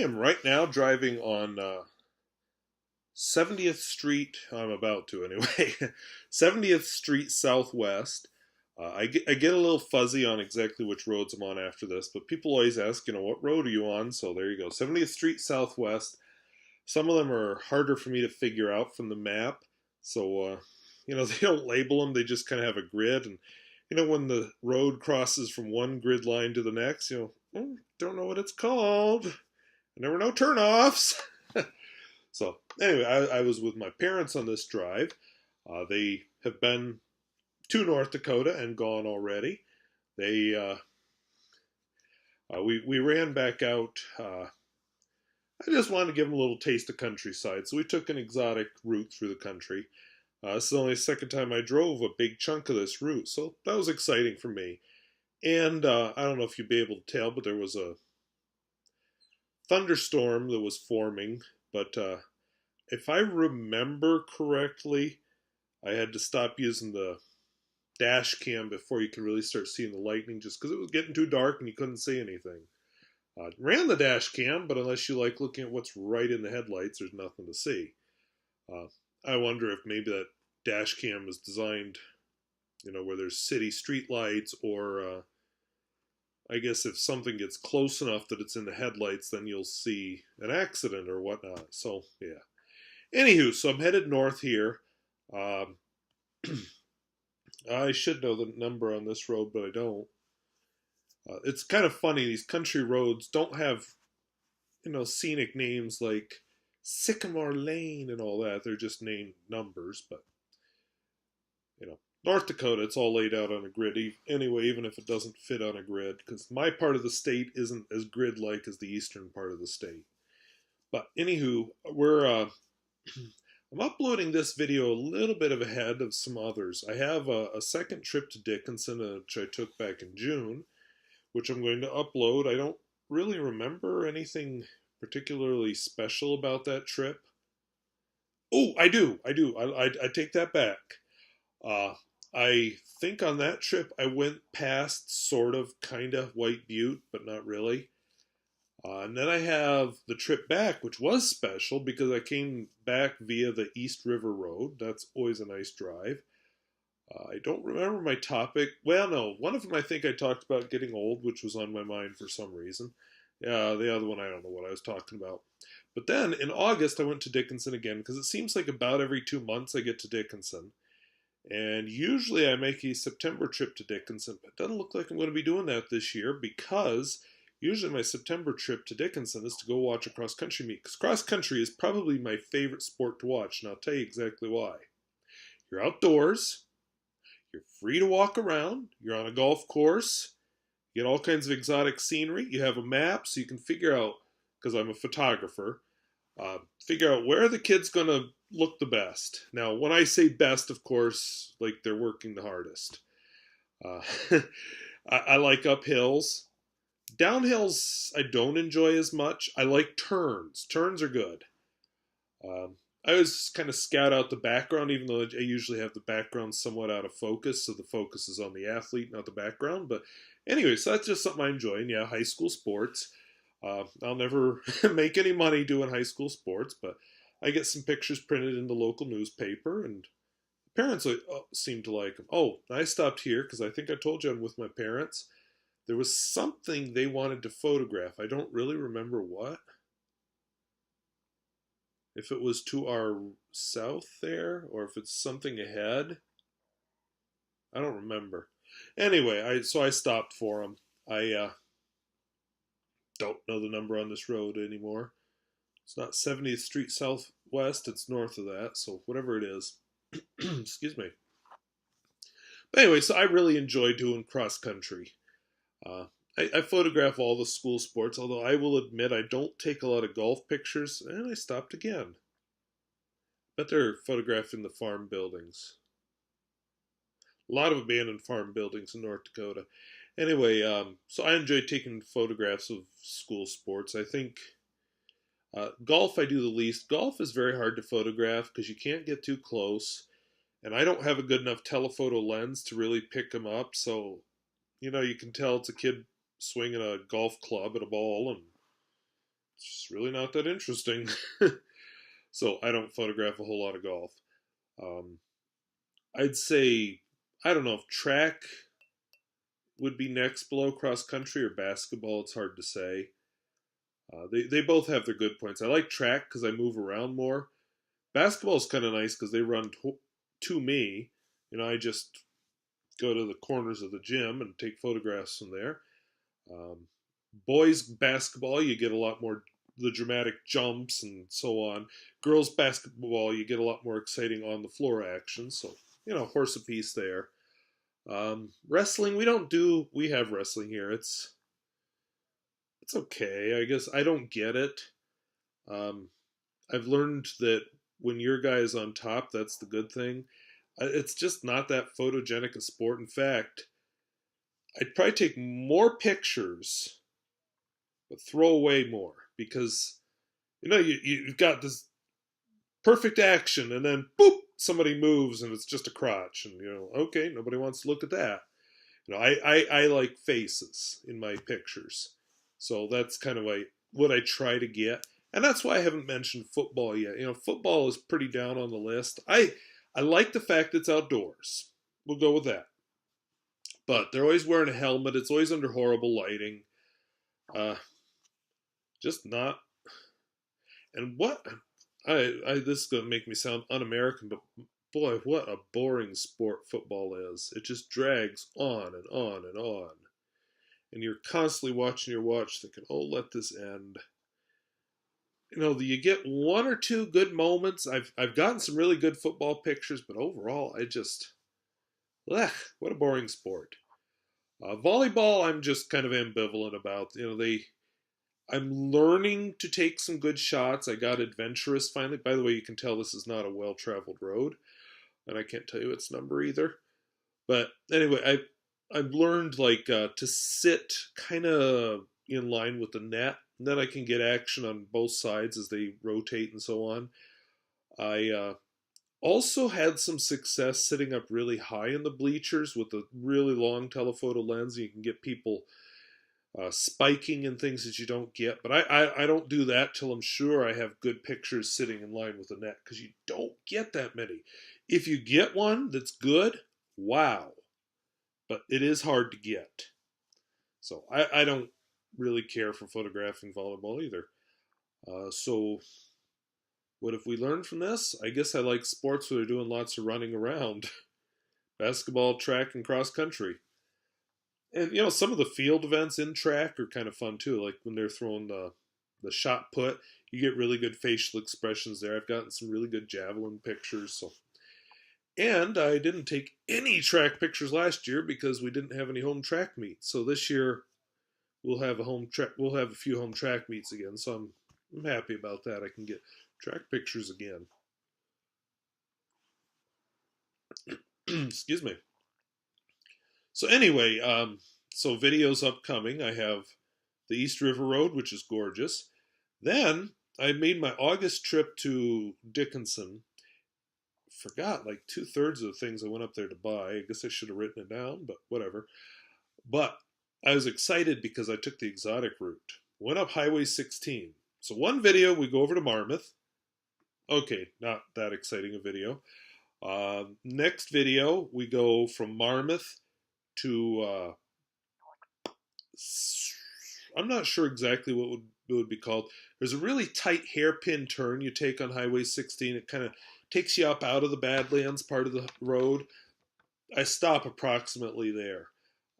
am right now driving on 70th Street. I'm about to anyway. 70th Street Southwest. I get a little fuzzy on exactly which roads I'm on after this, but people always ask, what road are you on? So there you go. 70th Street Southwest. Some of them are harder for me to figure out from the map. So, they don't label them. They just kind of have a grid. And, when the road crosses from one grid line to the next, don't know what it's called. There were no turnoffs. So anyway, I was with my parents on this drive. They have been to North Dakota and gone already. We ran back out. I just wanted to give them a little taste of countryside, so we took an exotic route through the country. This is only the second time I drove a big chunk of this route, so that was exciting for me. And I don't know if you'd be able to tell, but there was a thunderstorm that was forming. But if I remember correctly, I had to stop using the dash cam before you could really start seeing the lightning, just because it was getting too dark and you couldn't see anything. Ran the dash cam, but unless you like looking at what's right in the headlights, there's nothing to see. I wonder if maybe that dash cam was designed, where there's city street lights, or I guess if something gets close enough that it's in the headlights, then you'll see an accident or whatnot. So, yeah. Anywho, so I'm headed north here. I should know the number on this road, but I don't. It's kind of funny. These country roads don't have, scenic names like Sycamore Lane and all that. They're just named numbers. But, North Dakota, it's all laid out on a grid anyway, even if it doesn't fit on a grid, because my part of the state isn't as grid-like as the eastern part of the state. But anywho, I'm uploading this video a little bit of ahead of some others. I have a second trip to Dickinson, which I took back in June, which I'm going to upload. I don't really remember anything particularly special about that trip. Oh, I do. I take that back. I think on that trip I went past sort of, kind of White Butte, but not really. And then I have the trip back, which was special because I came back via the East River Road. That's always a nice drive. I don't remember my topic. Well, no, one of them I think I talked about getting old, which was on my mind for some reason. Yeah, the other one I don't know what I was talking about. But then in August I went to Dickinson again because it seems like about every 2 months I get to Dickinson. And usually I make a September trip to Dickinson, but it doesn't look like I'm going to be doing that this year because usually my September trip to Dickinson is to go watch a cross-country meet. Because cross-country is probably my favorite sport to watch, and I'll tell you exactly why. You're outdoors. You're free to walk around. You're on a golf course. You get all kinds of exotic scenery. You have a map so you can figure out, because I'm a photographer, figure out where the kid's going to look the best. Now, when I say best, of course, like they're working the hardest. I like uphills. Downhills I don't enjoy as much. I like turns. Turns are good. I always kind of scout out the background, even though I usually have the background somewhat out of focus, so the focus is on the athlete, not the background. But anyway, so that's just something I enjoy. And yeah, high school sports. I'll never make any money doing high school sports, but I get some pictures printed in the local newspaper, and parents seem to like them. Oh, I stopped here because I think I told you I'm with my parents. There was something they wanted to photograph. I don't really remember what. If it was to our south there, or if it's something ahead. I don't remember. Anyway, so I stopped for them. I don't know the number on this road anymore. It's not 70th Street Southwest, it's north of that, so whatever it is. Excuse me. But anyway, so I really enjoy doing cross country. I photograph all the school sports, although I will admit I don't take a lot of golf pictures, and I stopped again. Bet they're photographing the farm buildings. A lot of abandoned farm buildings in North Dakota. Anyway, so I enjoy taking photographs of school sports. I think golf I do the least. Golf is very hard to photograph because you can't get too close. And I don't have a good enough telephoto lens to really pick them up. So, you can tell it's a kid swinging a golf club at a ball. And It's really not that interesting. So I don't photograph a whole lot of golf. Um, I'd say, I don't know if track would be next below cross country or basketball. It's hard to say. They both have their good points. I like track because I move around more. Basketball is kind of nice because they run to me. I just go to the corners of the gym and take photographs from there. Um, Boys basketball, you get a lot more the dramatic jumps and so on. Girls basketball, you get a lot more exciting on the floor action. So horse apiece there. Wrestling, we don't do. We have wrestling here. It's okay, I guess. I don't get it. Um, I've learned that when your guy is on top, that's the good thing. It's just not that photogenic a sport. In fact, I'd probably take more pictures, but throw away more because you've got this perfect action, and then boop, somebody moves, and it's just a crotch, and okay, nobody wants to look at that. I like faces in my pictures, so that's kind of what I try to get, and that's why I haven't mentioned football yet. Football is pretty down on the list. I like the fact it's outdoors. We'll go with that. But they're always wearing a helmet. It's always under horrible lighting. Uh, just not. And what this is gonna make me sound un-American, but boy, what a boring sport football is. It just drags on and on and on. And you're constantly watching your watch thinking, oh, let this end. You get one or two good moments. I've gotten some really good football pictures, but overall, ugh, what a boring sport. Volleyball, I'm just kind of ambivalent about. I'm learning to take some good shots. I got adventurous finally. By the way, you can tell this is not a well-traveled road, and I can't tell you its number either. But anyway, I've learned to sit kind of in line with the net, and then I can get action on both sides as they rotate and so on. I also had some success sitting up really high in the bleachers with a really long telephoto lens. You can get people spiking and things that you don't get. But I don't do that till I'm sure I have good pictures sitting in line with the net, because you don't get that many. If you get one that's good, wow. But it is hard to get. So I don't really care for photographing volleyball either. So what have we learned from this? I guess I like sports where they're doing lots of running around. Basketball, track, and cross country. And some of the field events in track are kind of fun too. Like when they're throwing the shot put, you get really good facial expressions there. I've gotten some really good javelin pictures. And I didn't take any track pictures last year because we didn't have any home track meets. So this year we'll have a few home track meets again. So I'm happy about that. I can get track pictures again. Excuse me. So anyway, so videos upcoming. I have the East River Road, which is gorgeous. Then I made my August trip to Dickinson. Forgot like 2/3 of the things I went up there to buy. I guess I should have written it down, but whatever. But I was excited because I took the exotic route. Went up Highway 16. So one video, we go over to Marmouth. Okay, not that exciting a video. Next video, we go from Marmouth to I'm not sure exactly what it would be called. There's a really tight hairpin turn you take on Highway 16. It kind of takes you up out of the Badlands part of the road. I stop approximately there.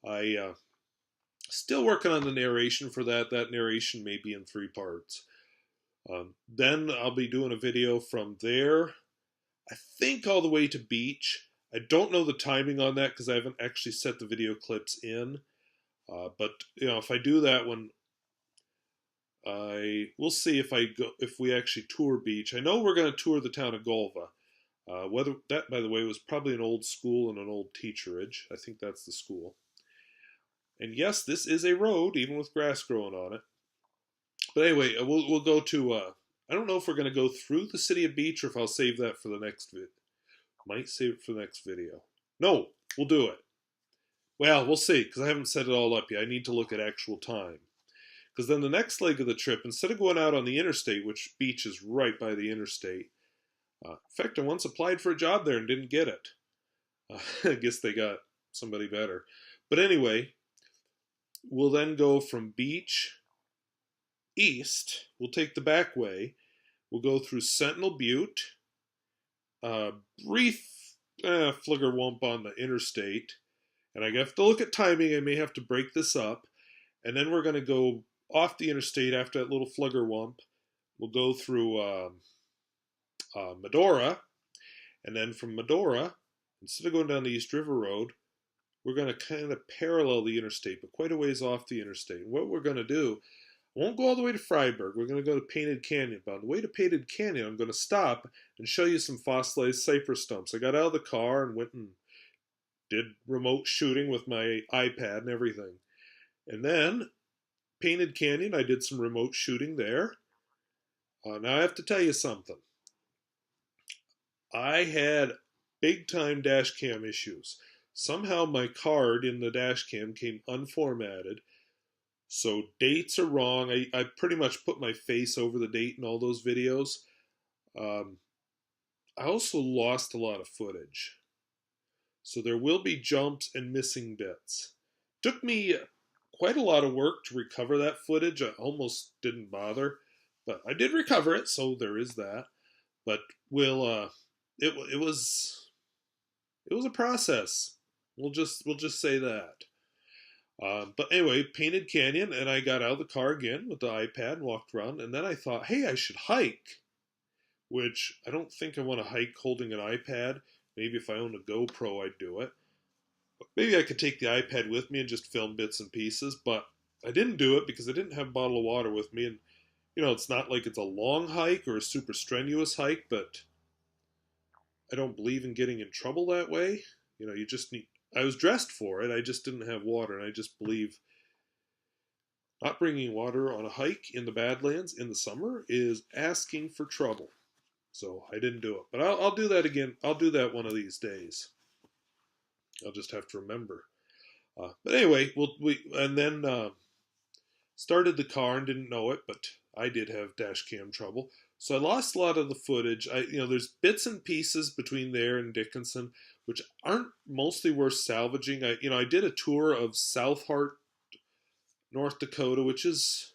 I still working on the narration for that. That narration may be in 3 parts. Then I'll be doing a video from there, I think, all the way to beach. I don't know the timing on that because I haven't actually set the video clips in. But if I do that one, we'll see if we actually tour beach. I know we're going to tour the town of Golva. Whether that, by the way, was probably an old school and an old teacherage. I think that's the school. And yes, this is a road, even with grass growing on it. But anyway, we'll go to. I don't know if we're going to go through the city of Beach or if I'll save that for the next vid. Might save it for the next video. No, we'll do it. Well, we'll see, because I haven't set it all up yet. I need to look at actual time. Because then the next leg of the trip, instead of going out on the interstate, which beach is right by the interstate, in fact, I once applied for a job there and didn't get it. I guess they got somebody better. But anyway, we'll then go from beach east. We'll take the back way. We'll go through Sentinel Butte, brief fligger wump on the interstate. And I have to look at timing. I may have to break this up. And then we're going to go off the interstate after that little flugger wump. We'll go through Medora. And then from Medora, instead of going down the East River Road, we're going to kind of parallel the interstate, but quite a ways off the interstate. And what we're going to do, I won't go all the way to Freiburg. We're going to go to Painted Canyon. But on the way to Painted Canyon, I'm going to stop and show you some fossilized cypress stumps. I got out of the car and went and did remote shooting with my iPad and everything. And then Painted Canyon, I did some remote shooting there. Now I have to tell you something. I had big time dash cam issues. Somehow my card in the dash cam came unformatted. So dates are wrong. I pretty much put my face over the date in all those videos. I also lost a lot of footage. So there will be jumps and missing bits. Took me quite a lot of work to recover that footage. I almost didn't bother, but I did recover it, so there is that. But it was a process. We'll just say that. But anyway, Painted Canyon, and I got out of the car again with the iPad and walked around, and then I thought, hey, I should hike, which I don't think I want to hike holding an iPad. Maybe if I owned a GoPro, I'd do it. Maybe I could take the iPad with me and just film bits and pieces, but I didn't do it because I didn't have a bottle of water with me, and it's not like it's a long hike or a super strenuous hike, but I don't believe in getting in trouble that way. You just need... I was dressed for it, I just didn't have water, and I just believe not bringing water on a hike in the Badlands in the summer is asking for trouble. So I didn't do it. But I'll do that again. I'll do that one of these days. I'll just have to remember. But anyway, we started the car and didn't know it, but I did have dash cam trouble. So I lost a lot of the footage. There's bits and pieces between there and Dickinson, which aren't mostly worth salvaging. I did a tour of South Hart, North Dakota, which is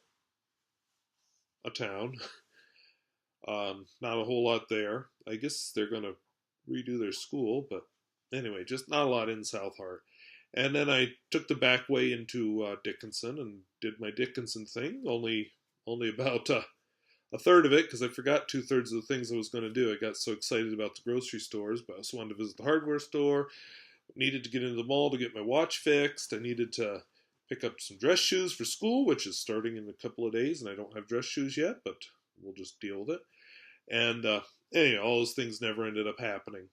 a town. Not a whole lot there. I guess they're going to redo their school, but anyway, just not a lot in South Hart. And then I took the back way into Dickinson and did my Dickinson thing, only about a third of it, because I forgot 2/3 of the things I was going to do. I got so excited about the grocery stores, but I also wanted to visit the hardware store, needed to get into the mall to get my watch fixed. I needed to pick up some dress shoes for school, which is starting in a couple of days, and I don't have dress shoes yet, but we'll just deal with it. And anyway, all those things never ended up happening.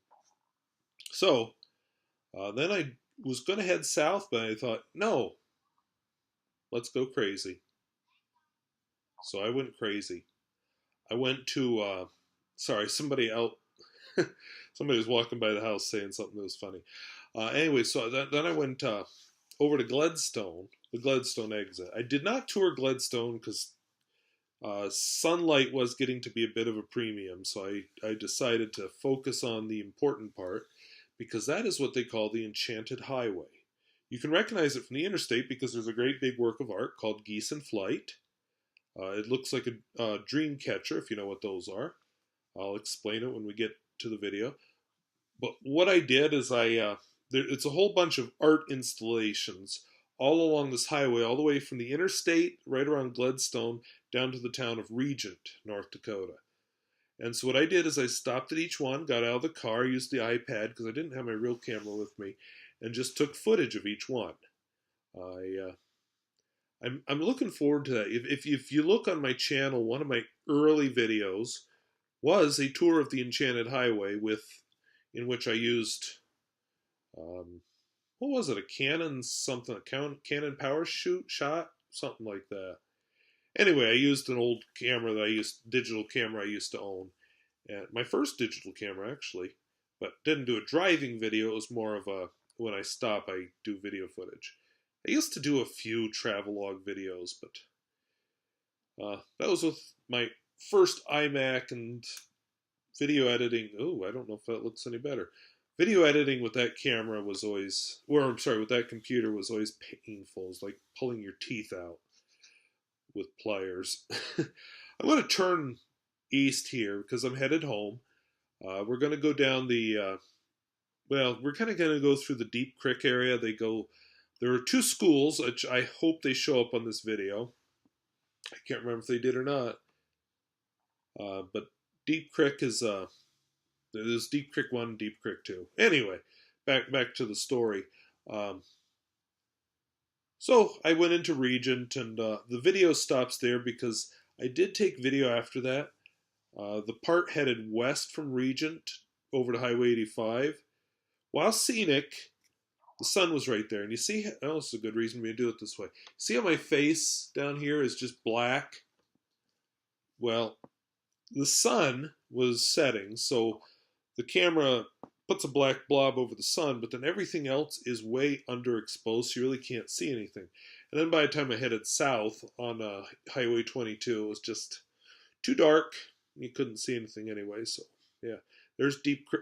So then I was going to head south, but I thought, no, let's go crazy. So I went crazy. I went to, somebody was walking by the house saying something that was funny. Anyway, so then I went over to Gledstone, the Gledstone exit. I did not tour Gledstone because sunlight was getting to be a bit of a premium, so I decided to focus on the important part, because that is what they call the Enchanted Highway. You can recognize it from the interstate because there's a great big work of art called Geese in Flight. It looks like a dream catcher, if you know what those are. I'll explain it when we get to the video. But what I did is it's a whole bunch of art installations all along this highway, all the way from the interstate, right around Gledstone, down to the town of Regent, North Dakota. And so what I did is I stopped at each one, got out of the car, used the iPad, because I didn't have my real camera with me, and just took footage of each one. I'm looking forward to that. If you look on my channel, one of my early videos was a tour of the Enchanted Highway in which I used, what was it, a Canon power shot, something like that. Anyway, I used an old camera digital camera I used to own, and my first digital camera actually, but didn't do a driving video. It was more of when I stop, I do video footage. I used to do a few travelogue videos, but That was with my first iMac, and video editing. Oh, I don't know if that looks any better. Video editing with that camera was always, or I'm sorry, with that computer was always painful. It's like pulling your teeth out with pliers. I'm going to turn east here because I'm headed home. We're going to go down we're kind of going to go through the Deep Creek area. There are two schools, which I hope they show up on this video. I can't remember if they did or not. But Deep Creek there's Deep Creek 1, Deep Creek 2. Anyway, back to the story. So I went into Regent, and the video stops there because I did take video after that. The part headed west from Regent over to Highway 85. While scenic, the sun was right there. And you see, oh, this is a good reason for me to do it this way. See how my face down here is just black? Well, the sun was setting, so the camera puts a black blob over the sun, but then everything else is way underexposed, so you really can't see anything. And then by the time I headed south on Highway 22, it was just too dark. You couldn't see anything anyway, so yeah. There's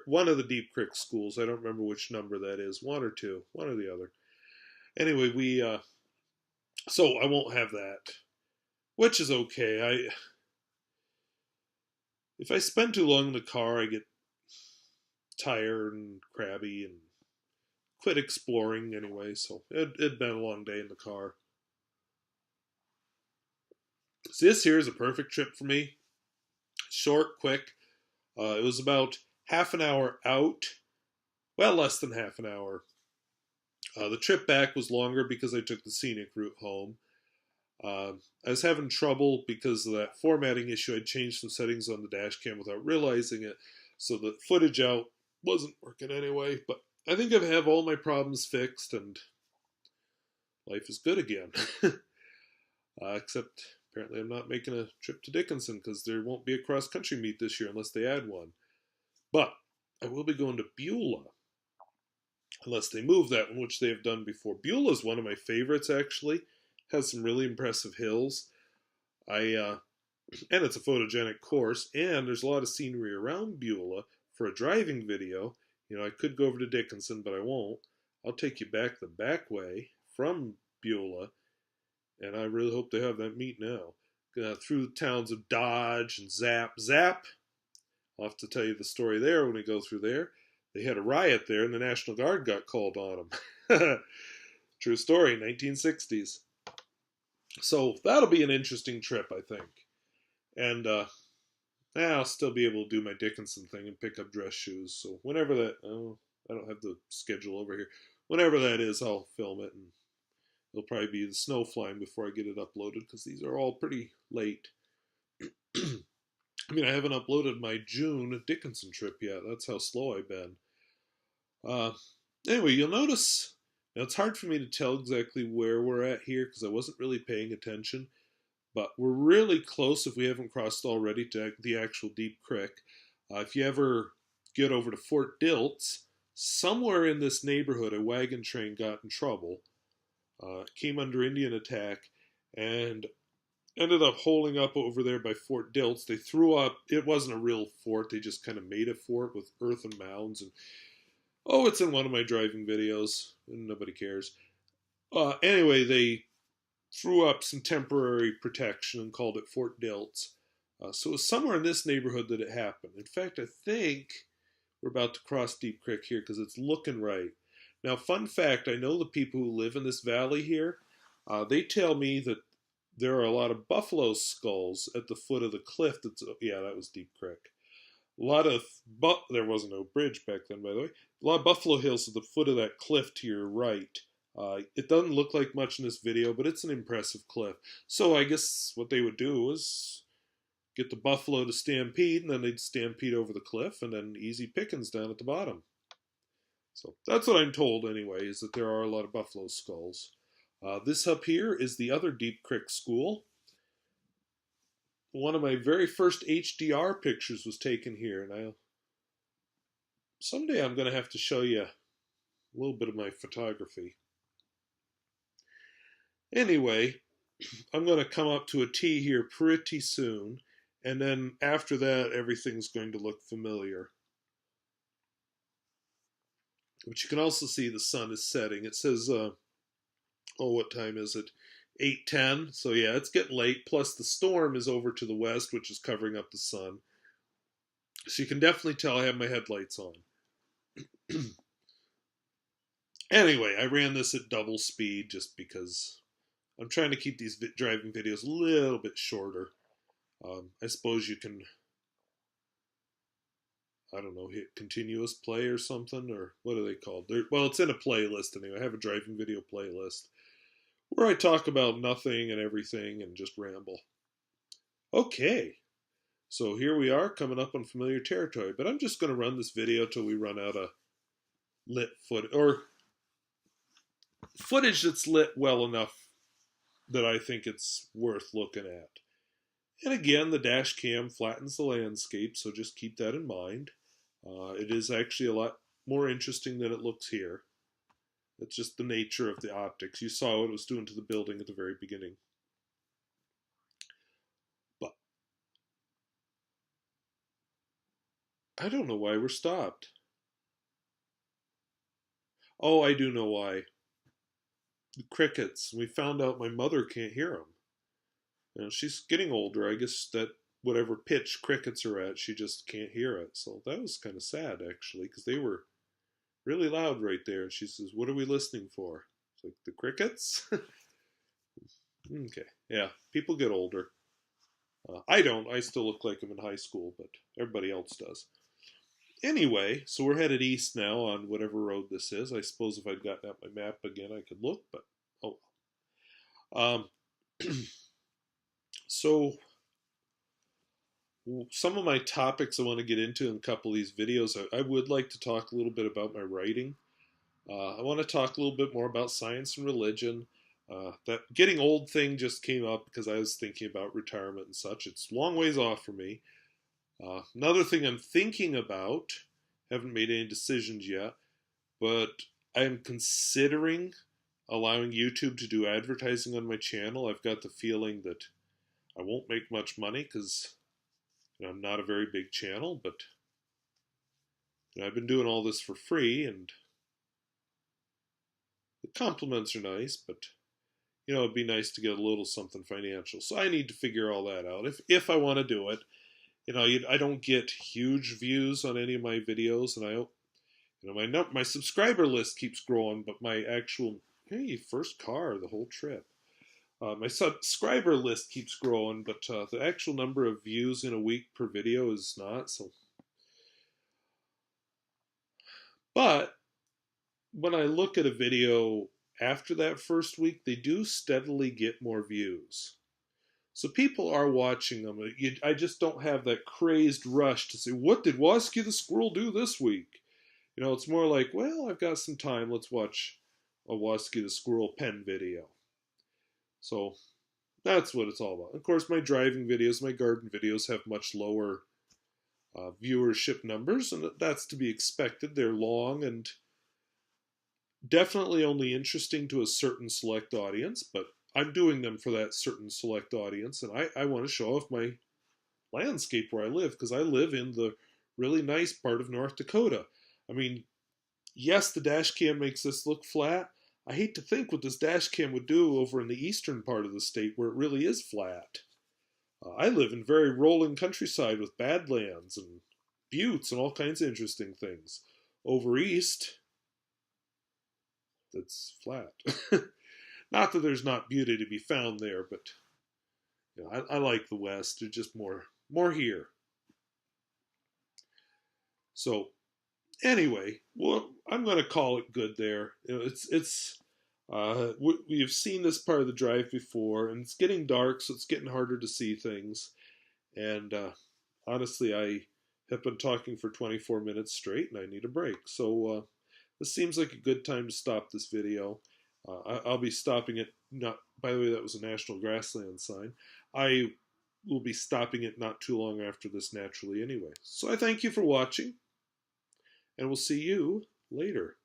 one of the Deep Creek schools. I don't remember which number that is, one or two, one or the other. Anyway, so I won't have that, which is okay. If I spend too long in the car, I get tired and crabby and quit exploring anyway, so it'd been a long day in the car. So this here is a perfect trip for me. Short, quick. It was about half an hour out. Well, less than half an hour. The trip back was longer because I took the scenic route home. I was having trouble because of that formatting issue. I'd changed some settings on the dash cam without realizing it, so the footage out wasn't working anyway. But I think I have all my problems fixed, and life is good again. Except apparently I'm not making a trip to Dickinson because there won't be a cross-country meet this year unless they add one. But I will be going to Beulah, unless they move that one, which they have done before. Beulah is one of my favorites, actually. Has some really impressive hills. And it's a photogenic course, and there's a lot of scenery around Beulah for a driving video. You know, I could go over to Dickinson, but I won't. I'll take you back the back way from Beulah, and I really hope they have that meet now. Through the towns of Dodge and Zap. I'll have to tell you the story there when we go through there. They had a riot there, and the National Guard got called on them. True story, 1960s. So that'll be an interesting trip, I think. And I'll still be able to do my Dickinson thing and pick up dress shoes. So whenever that, I don't have the schedule over here. Whenever that is, I'll film it, and it'll probably be the snow flying before I get it uploaded because these are all pretty late. I mean, I haven't uploaded my June Dickinson trip yet. That's how slow I've been. Anyway, you'll notice, now it's hard for me to tell exactly where we're at here because I wasn't really paying attention, but we're really close, if we haven't crossed already, to the actual Deep Creek. If you ever get over to Fort Dilts, somewhere in this neighborhood, a wagon train got in trouble, came under Indian attack, and ended up holding up over there by Fort Dilts. They threw up, it wasn't a real fort, they just kind of made a fort with earthen mounds, and it's in one of my driving videos, and nobody cares. Anyway, they threw up some temporary protection and called it Fort Dilts. So it was somewhere in this neighborhood that it happened. In fact, I think we're about to cross Deep Creek here because it's looking right. Now, fun fact, I know the people who live in this valley here. They tell me that there are a lot of buffalo skulls at the foot of the cliff. That was Deep Creek. There wasn't no bridge back then, by the way. A lot of buffalo hills at the foot of that cliff to your right. It doesn't look like much in this video, but it's an impressive cliff. So I guess what they would do is get the buffalo to stampede, and then they'd stampede over the cliff, and then easy pickings down at the bottom. So that's what I'm told anyway, is that there are a lot of buffalo skulls. This up here is the other Deep Creek school. One of my very first HDR pictures was taken here, and someday I'm going to have to show you a little bit of my photography. Anyway, I'm going to come up to a T here pretty soon, and then after that, everything's going to look familiar. But you can also see the sun is setting. It says, oh, what time is it? 8:10. So yeah, it's getting late. Plus the storm is over to the west, which is covering up the sun. So you can definitely tell I have my headlights on. Anyway, I ran this at double speed just because I'm trying to keep these driving videos a little bit shorter. I suppose you can, I don't know, hit continuous play or something, or what are they called? Well, it's in a playlist anyway. I have a driving video playlist where I talk about nothing and everything and just ramble. Okay, so here we are coming up on familiar territory, but I'm just going to run this video till we run out of lit footage, or footage that's lit well enough that I think it's worth looking at. And again, the dash cam flattens the landscape, so just keep that in mind. It is actually a lot more interesting than it looks here. It's just the nature of the optics. You saw what it was doing to the building at the very beginning. But I don't know why we're stopped. Oh, I do know why. The crickets. We found out my mother can't hear them. You know, she's getting older. I guess that whatever pitch crickets are at, she just can't hear it. So that was kind of sad, actually, because they were really loud right there. And she says, "What are we listening for?" It's like, the crickets? Okay. Yeah, people get older. I don't. I still look like I'm in high school, but everybody else does. Anyway, so we're headed east now on whatever road this is. I suppose if I'd gotten out my map again, I could look, but oh. So some of my topics I want to get into in a couple of these videos, I would like to talk a little bit about my writing. I want to talk a little bit more about science and religion. That getting old thing just came up because I was thinking about retirement and such. It's a long ways off for me. Another thing I'm thinking about, haven't made any decisions yet, but I'm considering allowing YouTube to do advertising on my channel. I've got the feeling that I won't make much money because I'm not a very big channel, but I've been doing all this for free, and the compliments are nice, but it'd be nice to get a little something financial. So I need to figure all that out if I want to do it. I don't get huge views on any of my videos, and my subscriber list keeps growing, but my actual first car the whole trip. My subscriber list keeps growing, but the actual number of views in a week per video is not. So, but when I look at a video after that first week, they do steadily get more views. So people are watching them. I just don't have that crazed rush to say, what did Wasky the Squirrel do this week? It's more like, well, I've got some time. Let's watch a Wasky the Squirrel pen video. So that's what it's all about. Of course, my driving videos, my garden videos have much lower viewership numbers, and that's to be expected. They're long and definitely only interesting to a certain select audience, but I'm doing them for that certain select audience, and I want to show off my landscape where I live, because I live in the really nice part of North Dakota. I mean, yes, the dash cam makes this look flat. I hate to think what this dash cam would do over in the eastern part of the state where it really is flat. I live in very rolling countryside with badlands and buttes and all kinds of interesting things. Over east, that's flat. Not that there's not beauty to be found there, but I like the West. There's just more here. So anyway, well, I'm going to call it good there. We've seen this part of the drive before, and it's getting dark, so it's getting harder to see things. And honestly, I have been talking for 24 minutes straight, and I need a break. So this seems like a good time to stop this video. I'll be stopping it. Not, by the way, that was a National Grassland sign. I will be stopping it not too long after this naturally anyway. So I thank you for watching, and we'll see you later.